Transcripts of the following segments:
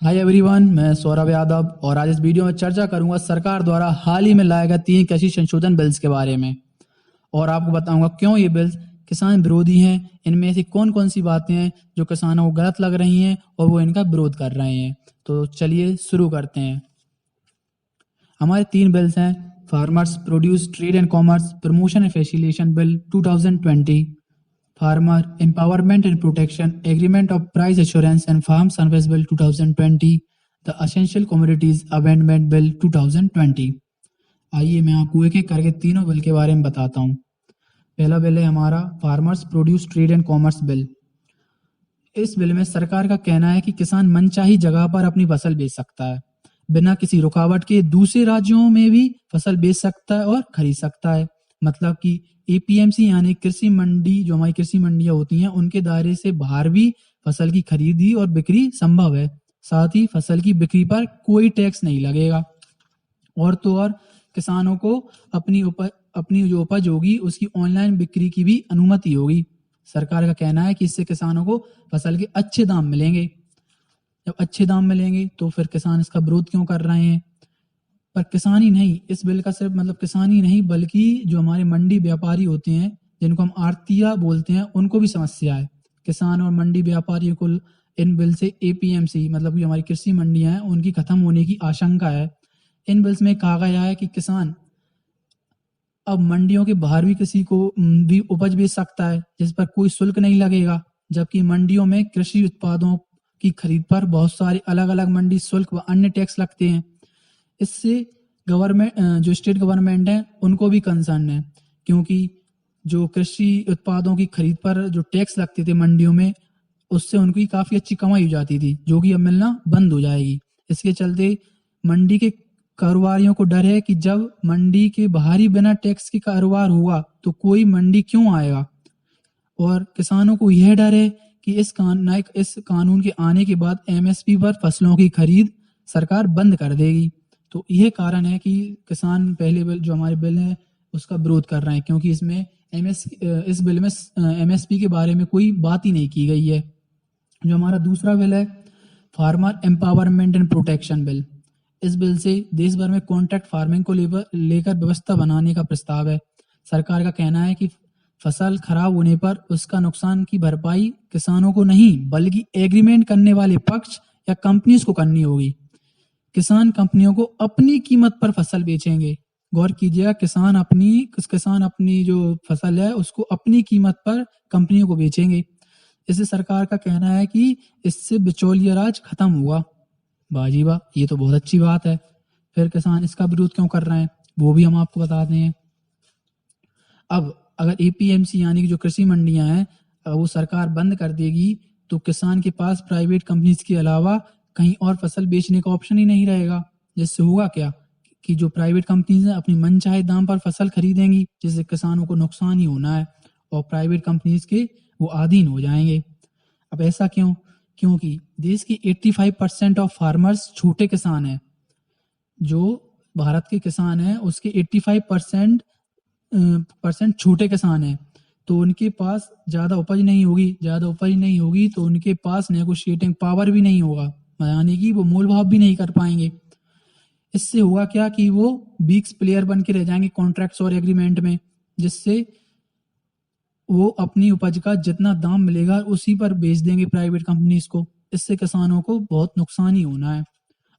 Hi everyone, मैं सौरभ यादव और आज इस वीडियो में चर्चा करूंगा सरकार द्वारा हाल ही में लाए गए 3 कृषि संशोधन बिल्स के बारे में और आपको बताऊंगा क्यों ये बिल्स किसान विरोधी हैं। इनमें से कौन कौन सी बातें हैं जो किसानों को गलत लग रही हैं और वो इनका विरोध कर रहे हैं। तो चलिए शुरू करते हैं। हमारे 3 बिल्स हैं farmers produce trade and commerce promotion and facilitation bill 2020, farmer empowerment and protection agreement of price assurance and farm service bill 2020, the essential commodities amendment bill 2020। आइए मैं आपको एक एक करके तीनों बिल के बारे में बताता हूँ। पहला बिल है हमारा farmers produce trade and commerce bill. इस बिल में सरकार का कहना है कि किसान मनचाही जगह पर अपनी फसल बेच सकता है, बिना किसी रुकावट के दूसरे राज्यों में भी फसल बेच सकता है और खरीद सकता है। मतलब कि एपीएमसी यानी कृषि मंडी, जो हमारी कृषि मंडियां होती हैं, उनके दायरे से बाहर भी फसल की खरीदी और बिक्री संभव है। साथ ही फसल की बिक्री पर कोई टैक्स नहीं लगेगा। और तो और किसानों को अपनी जो उपज होगी उसकी ऑनलाइन बिक्री की भी अनुमति होगी। सरकार का कहना है कि इससे किसानों को फसल के अच्छे दाम मिलेंगे। जब अच्छे दाम मिलेंगे तो फिर किसान इसका विरोध क्यों कर रहे हैं। पर किसान ही नहीं, इस बिल का सिर्फ मतलब किसान ही नहीं बल्कि जो हमारे मंडी व्यापारी होते हैं, जिनको हम आड़तिया बोलते हैं, उनको भी समस्या है। किसान और मंडी व्यापारियों को इन बिल से एपीएमसी मतलब कि हमारी कृषि मंडियां हैं उनकी खत्म होने की आशंका है। इन बिल्स में कहा गया है कि किसान अब मंडियों के बाहर भी किसी को भी उपज बेच सकता है जिस पर कोई शुल्क नहीं लगेगा, जबकि मंडियों में कृषि उत्पादों की खरीद पर बहुत सारे अलग अलग मंडी शुल्क व अन्य टैक्स लगते हैं। इससे गवर्नमेंट जो स्टेट गवर्नमेंट है उनको भी कंसर्न है, क्योंकि जो कृषि उत्पादों की खरीद पर जो टैक्स लगते थे मंडियों में, उससे उनकी काफ़ी अच्छी कमाई हो जाती थी, जो कि अब मिलना बंद हो जाएगी। इसके चलते मंडी के कारोबारियों को डर है कि जब मंडी के बाहर ही बिना टैक्स के कारोबार हुआ तो कोई मंडी क्यों आएगा। और किसानों को यह डर है कि इस कानून के आने के बाद एमएसपी पर फसलों की खरीद सरकार बंद कर देगी। तो यह कारण है कि किसान पहले बिल जो हमारे बिल है उसका विरोध कर रहे हैं, क्योंकि इसमें इस बिल में एमएसपी के बारे में कोई बात ही नहीं की गई है। जो हमारा दूसरा बिल है farmer empowerment and protection bill. इस बिल से देश भर में कॉन्ट्रैक्ट फार्मिंग को लेकर व्यवस्था बनाने का प्रस्ताव है। सरकार का कहना है कि फसल खराब होने पर उसका नुकसान की भरपाई किसानों को नहीं बल्कि एग्रीमेंट करने वाले पक्ष या कंपनीज को करनी होगी। किसान कंपनियों को अपनी कीमत पर फसल बेचेंगे। गौर कीजिएगा, किसान अपनी जो फसल है उसको अपनी कीमत पर कंपनियों को बेचेंगे। इससे सरकार का कहना है कि इससे बिचौलिया राज खत्म हुआ। बाजी वाह, ये तो बहुत अच्छी बात है। फिर किसान इसका विरोध क्यों कर रहे हैं वो भी हम आपको बताते हैं। अब अगर एपीएमसी यानी कि जो कृषि मंडियां हैं वो सरकार बंद कर देगी तो किसान के पास प्राइवेट कंपनीज के अलावा कहीं और फसल बेचने का ऑप्शन ही नहीं रहेगा। जिससे होगा क्या कि जो प्राइवेट कंपनीज हैं अपनी मनचाहे दाम पर फसल खरीदेंगी, जिससे किसानों को नुकसान ही होना है और प्राइवेट कंपनीज के वो अधीन हो जाएंगे। अब ऐसा क्यों? क्योंकि देश की 85% ऑफ फार्मर्स छोटे किसान हैं। जो भारत के किसान हैं उसके 85% छोटे किसान हैं, तो उनके पास ज़्यादा उपज नहीं होगी तो उनके पास नेगोशिएटिंग पावर भी नहीं होगा, यानी कि वो मोल भाव भी नहीं कर पाएंगे। इससे होगा क्या कि वो वीक प्लेयर बन के रह जाएंगे कॉन्ट्रैक्ट्स और एग्रीमेंट में, जिससे वो अपनी उपज का जितना दाम मिलेगा उसी पर बेच देंगे प्राइवेट कंपनीज को। इससे किसानों को बहुत नुकसान ही होना है।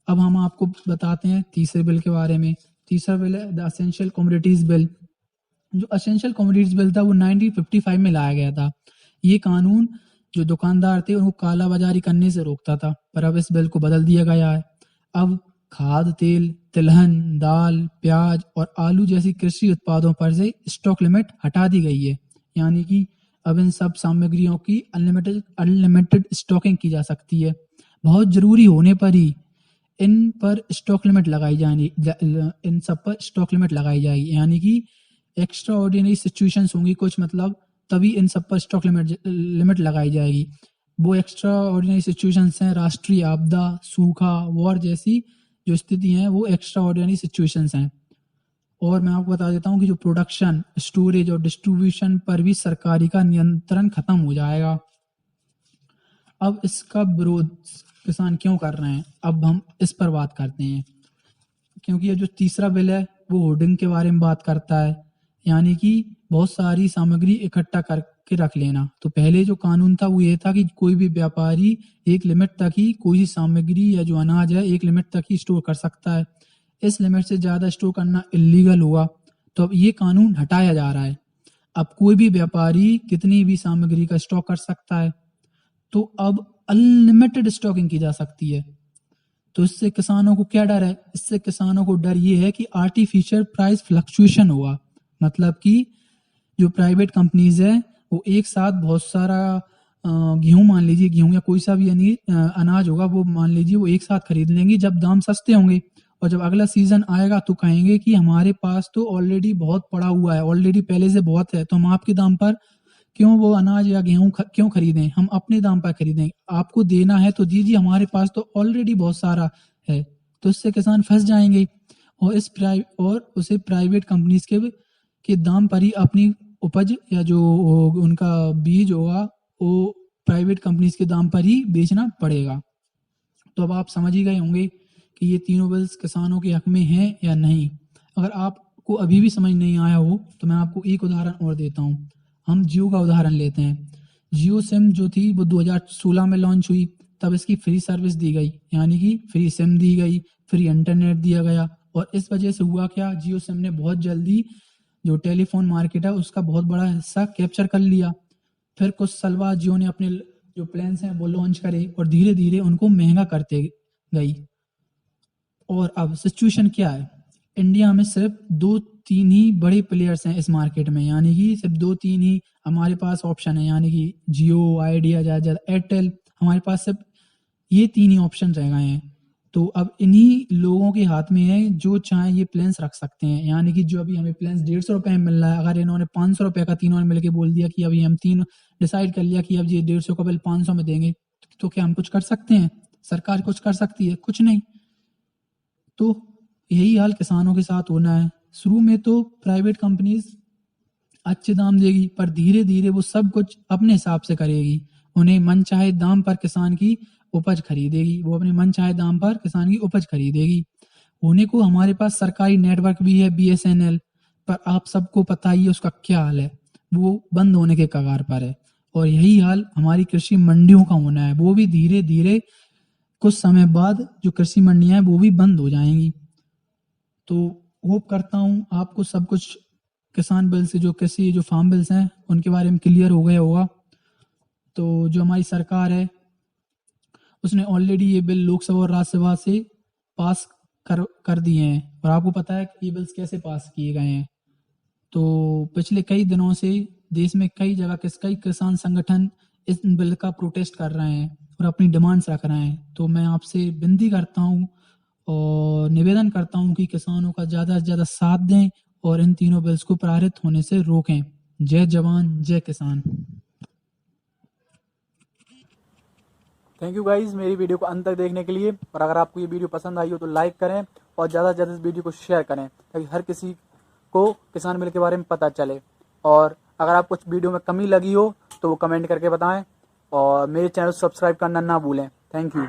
अब हम आपको बताते हैं तीसरे बिल के बारे में। तीसरा बिल है द एसेंशियल कमोडिटीज बिल। जो एसेंशियल कमोडिटीज बिल था वो 1955 में लाया गया था। ये कानून जो दुकानदार थे उनको कालाबाजारी करने से रोकता था, पर अब इस बिल को बदल दिया गया है। अब खाद तेल, तिलहन, दाल, प्याज और आलू जैसी कृषि उत्पादों पर से स्टॉक लिमिट हटा दी गई है, यानी कि अब इन सब सामग्रियों की अनलिमिटेड स्टॉकिंग की जा सकती है। बहुत जरूरी होने पर ही इन पर स्टॉक लिमिट लगाई जानी इन सब पर स्टॉक लिमिट लगाई जाएगी, यानी कि एक्स्ट्रा ऑर्डिनरी सिचुएशंस होंगी कुछ, मतलब तभी इन सब पर स्टॉक लिमिट लगाई जाएगी। वो एक्स्ट्रा ऑर्डिनरी सिचुएशंस हैं राष्ट्रीय आपदा, सूखा, वॉर जैसी जो स्थिति हैं वो एक्स्ट्रा ऑर्डिनरी सिचुएशंस हैं। और मैं आपको बता देता हूँ कि जो प्रोडक्शन, स्टोरेज और डिस्ट्रीब्यूशन पर भी सरकारी का नियंत्रण खत्म हो जाएगा। अब इसका विरोध किसान क्यों कर रहे हैं, अब हम इस पर बात करते हैं। क्योंकि ये जो तीसरा बिल है वो होर्डिंग के बारे में बात करता है, यानी कि बहुत सारी सामग्री इकट्ठा करके रख लेना। तो पहले जो कानून था वो ये था कि कोई भी व्यापारी एक लिमिट तक ही कोई सी सामग्री या जो अनाज है एक लिमिट तक ही स्टोर कर सकता है। इस लिमिट से ज़्यादा स्टोर करना इलीगल हुआ, तो अब ये कानून हटाया जा रहा है। अब कोई भी व्यापारी कितनी भी सामग्री का स्टॉक कर सकता है, तो अब अनलिमिटेड स्टॉकिंग की जा सकती है। तो इससे किसानों को क्या डर है, इससे किसानों को डर ये है कि आर्टिफिशियल प्राइस फ्लक्चुएशन होगा। मतलब कि जो प्राइवेट कंपनीज है वो एक साथ बहुत सारा गेहूं, मान लीजिए गेहूं या कोई सा भी अनाज होगा, वो मान लीजिए वो एक साथ खरीद लेंगी जब दाम सस्ते होंगे, और जब अगला सीजन आएगा तो कहेंगे कि हमारे पास तो ऑलरेडी बहुत पड़ा हुआ है, ऑलरेडी पहले से बहुत है, तो हम आपके दाम पर क्यों वो अनाज या गेहूं क्यों खरीदें, हम अपने दाम पर खरीदें, आपको देना है तो दीजिए, हमारे पास तो ऑलरेडी बहुत सारा है। तो इससे किसान फंस जाएंगे और उसे प्राइवेट कंपनीज के दाम पर ही अपनी उपज या जो उनका बीज होगा वो प्राइवेट कंपनीज के दाम पर ही बेचना पड़ेगा। तो अब आप समझ ही गए होंगे कि ये तीनों बिल्स किसानों के हक में हैं या नहीं। अगर आपको अभी भी समझ नहीं आया हो तो मैं आपको एक उदाहरण और देता हूँ। हम जियो का उदाहरण लेते हैं। जियो सिम जो थी वो 2016 में लॉन्च हुई, तब इसकी फ्री सर्विस दी गई, यानी कि फ्री सिम दी गई, फ्री इंटरनेट दिया गया, और इस वजह से हुआ क्या, जियो सिम ने बहुत जल्दी जो टेलीफोन मार्केट है उसका बहुत बड़ा हिस्सा कैप्चर कर लिया। फिर कुछ साल बाद जियो ने अपने जो प्लान्स हैं वो लॉन्च करे और धीरे धीरे उनको महंगा करते गई। और अब सिचुएशन क्या है, इंडिया में सिर्फ 2-3 ही बड़े प्लेयर्स हैं इस मार्केट में, यानी कि सिर्फ 2-3 ही हमारे पास ऑप्शन है, यानी कि जियो, आइडिया, ज़्यादा एयरटेल, हमारे पास सिर्फ ये 3 ही ऑप्शन रह गए हैं। तो अब इन्हीं लोगों के हाथ में है, जो चाहे ये प्लान्स रख सकते हैं। यानी कि जो अभी हमें प्लान्स 150 रुपये में मिल रहा है, अगर इन्होंने 500 रुपये का तीनों ने मिलकर बोल दिया कि अभी हम तीन डिसाइड कर लिया कि अब ये 150 का बिल 500 में देंगे, तो क्या हम कुछ कर सकते हैं? सरकार कुछ कर सकती है? कुछ नहीं। तो यही हाल किसानों के साथ होना है। शुरू में तो प्राइवेट कंपनीज अच्छे दाम देगी, पर धीरे धीरे वो सब कुछ अपने हिसाब से करेगी। उन्हें मनचाहे दाम पर किसान की उपज खरीदेगी, वो अपने मनचाहे दाम पर किसान की उपज खरीदेगी। होने को हमारे पास सरकारी नेटवर्क भी है BSNL, पर आप सबको पता ही है उसका क्या हाल है, वो बंद होने के कगार पर है। और यही हाल हमारी कृषि मंडियों का होना है, वो भी धीरे धीरे कुछ समय बाद जो कृषि मंडियां हैं वो भी बंद हो जाएंगी। तो होप करता हूँ आपको सब कुछ किसान बिल से जो कृषि जो फार्म बिल्स हैं उनके बारे में क्लियर हो गया होगा। तो जो हमारी सरकार है उसने ऑलरेडी ये बिल लोकसभा और राज्यसभा से पास कर दिए हैं, और आपको पता है कि ये बिल्स कैसे पास किए गए हैं। तो पिछले कई दिनों से देश में कई जगह कई किसान संगठन इस बिल का प्रोटेस्ट कर रहे हैं और अपनी डिमांड्स रख रहे हैं। तो मैं आपसे विनती करता हूँ और निवेदन करता हूँ कि किसानों का ज़्यादा से ज़्यादा साथ दें और इन तीनों बिल्स को पारित होने से रोकें। जय जवान जय किसान। थैंक यू गाइज मेरी वीडियो को अंत तक देखने के लिए। और अगर आपको ये वीडियो पसंद आई हो तो लाइक करें और ज़्यादा से ज़्यादा इस वीडियो को शेयर करें, ताकि हर किसी को किसान बिल के बारे में पता चले। और अगर आप कुछ वीडियो में कमी लगी हो तो वो कमेंट करके बताएं, और मेरे चैनल को सब्सक्राइब करना ना भूलें। Thank you.